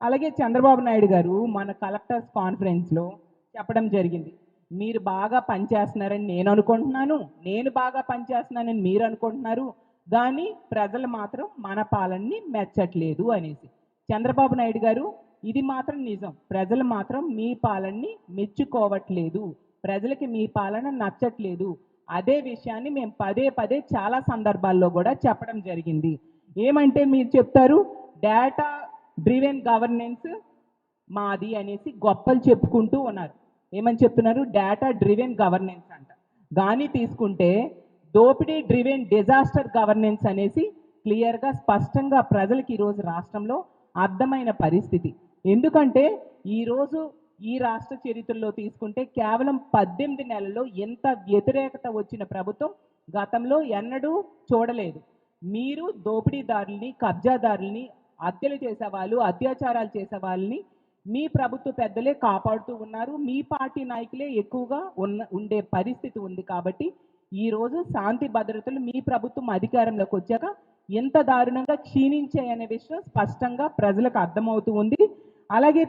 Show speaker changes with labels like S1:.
S1: అలాగే చంద్రబాబు నాయుడు గారు మన కలెక్టర్స్ కాన్ఫరెన్స్‌లో చెప్పడం జరిగింది. మీరు బాగా పనిచేస్తున్నారని నేను అనుకుంటున్నాను. నేను బాగా పనిచేస్తున్నానని మీరు అనుకుంటున్నారు. గానీ ప్రజలు మాత్రం మన పాలనని మెచ్చట్లేదు అనేసి. చంద్రబాబు నాయుడు గారు ఇది మాత్రం నిజం. ప్రజలు మాత్రం మీ పాలనని మెచ్చుకోవట్లేదు. ప్రజలకి మీ పాలన నచ్చట్లేదు. అదే విషయాన్ని మేము పదే పదే చాలా సందర్భాల్లో గూడా చెప్పడం జరిగింది. ఏమంటే మీరు చెప్తారు డేటా డ్రివెన్ గవర్నెన్స్ మాది అనేసి గొప్పలు చెప్పుకుంటూ ఉన్నారు. ఏమని చెప్తున్నారు? డేటా డ్రివెన్ గవర్నెన్స్ అంట. గాని తీసుకుంటే దోపిడీ డ్రివెన్ డిజాస్టర్ గవర్నెన్స్ అనేసి క్లియర్‌గా స్పష్టంగా ప్రజలకి ఈరోజు రాష్ట్రంలో అర్థమైన పరిస్థితి. ఎందుకంటే ఈరోజు ఈ రాష్ట్ర చరిత్రలో తీసుకుంటే కేవలం 18 నెలల్లో ఎంత వ్యతిరేకత వచ్చిన ప్రభుత్వం గతంలో ఎన్నడూ చూడలేదు. మీరు దోపిడీదారుల్ని, కబ్జాదారుల్ని, హత్యలు చేసేవాళ్ళు, అత్యాచారాలు చేసే వాళ్ళని మీ ప్రభుత్వ పెద్దలే కాపాడుతూ ఉన్నారు. మీ పార్టీ నాయకులే ఎక్కువగా ఉండే పరిస్థితి ఉంది కాబట్టి ఈరోజు శాంతి భద్రతలు మీ ప్రభుత్వం అధికారంలోకి వచ్చాక ఎంత దారుణంగా క్షీణించాయనే విషయం స్పష్టంగా ప్రజలకు అర్థమవుతూ ఉంది. అలాగే